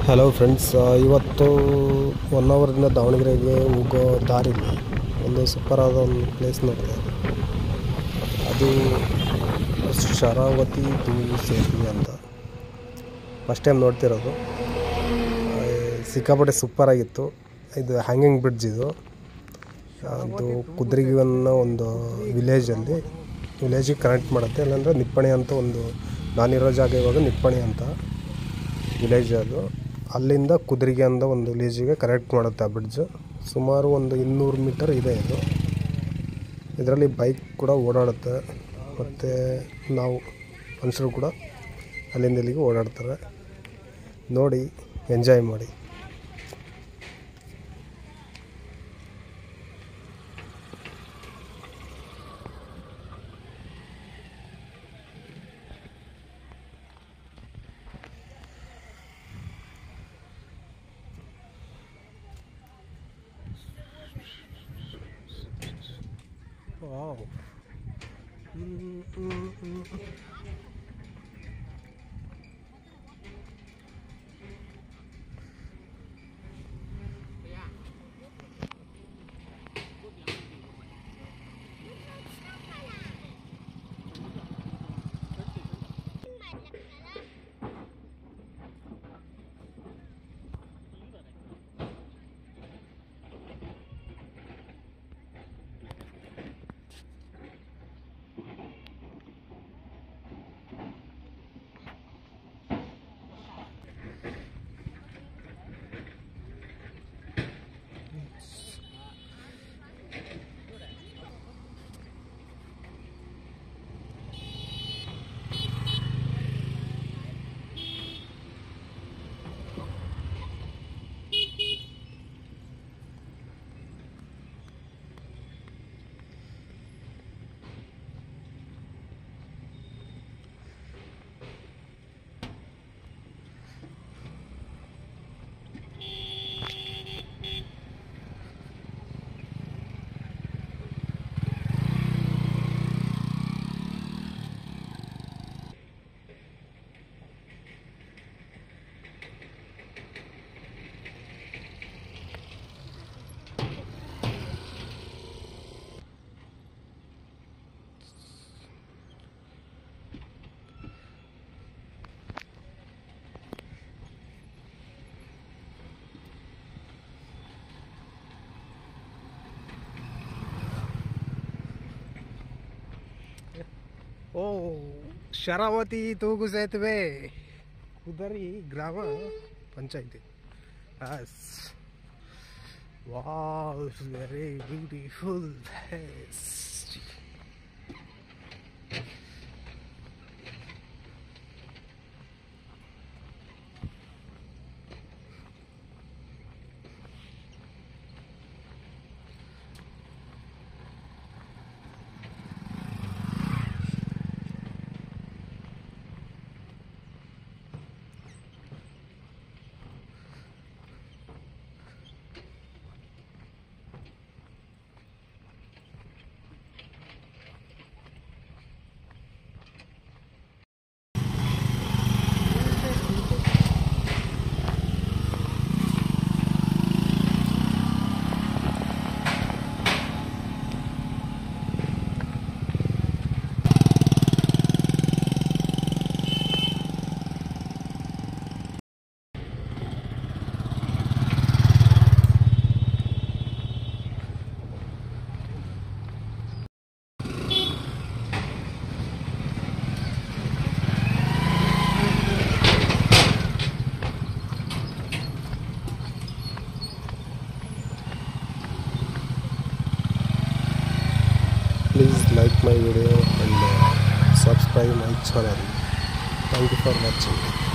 Hello friends, ಇವತ್ತು 1 ಅವರಿಂದ ದಾವಣಗೆರೆಗೆ ಹೋಗೋ ದಾರಿಲಿ ಒಂದು ಸೂಪರಾದ ಒಂದು ಪ್ಲೇಸ್ ನೋಡಿದೆ. ಅದು ಶರಾವತಿ ತೂಗು ಸೇತುವೆ ಅಂತ. ಫಸ್ಟ್ ಟೈಮ್ ನೋಡ್ತಿರೋದು. ಸಿಕ್ಕಾಪಟ್ಟೆ ಸೂಪರಾಗಿತ್ತು. ಇದು ಹ್ಯಾಂಗಿಂಗ್ ಬ್ರಿಡ್ಜ್. ಅದು ಕುದ್ರೆಗಿ ಅನ್ನೋ ಒಂದು ವಿಲೇಜಿಗೆ ಕನೆಕ್ಟ್ ಮಾಡುತ್ತೆ. ಇಲ್ಲಾಂದರೆ ನಿಪ್ಪಣಿ ಅಂತ ಒಂದು ನಾನಿರೋ ಜಾಗ ಇವಾಗ ನಿಪ್ಪಣಿ ಅಂತ ವಿಲೇಜ್. ಅದು ಅಲ್ಲಿಂದ ಕುದ್ರೆಗಿ ಅಂತ ಒಂದು ವಿಲೇಜಿಗೆ ಕನೆಕ್ಟ್ ಮಾಡುತ್ತೆ ಆ ಬ್ರಿಡ್ಜ್. ಸುಮಾರು ಒಂದು 200 ಮೀಟರ್ ಇದೆ ಇದು. ಇದರಲ್ಲಿ ಬೈಕ್ ಕೂಡ ಓಡಾಡುತ್ತೆ, ಮತ್ತು ನಾವು ಮನುಷ್ಯರು ಕೂಡ ಅಲ್ಲಿಂದ ಇಲ್ಲಿಗೆ ಓಡಾಡ್ತಾರೆ. ನೋಡಿ, ಎಂಜಾಯ್ ಮಾಡಿ. ವಾವ್. ಓ, ಶರಾವತಿ ತೂಗು ಸೇತುವೆ, ಕುದರಿ ಗ್ರಾಮ ಪಂಚಾಯತಿ. Wow, very beautiful. Please like my video and subscribe my channel. Thank you for watching.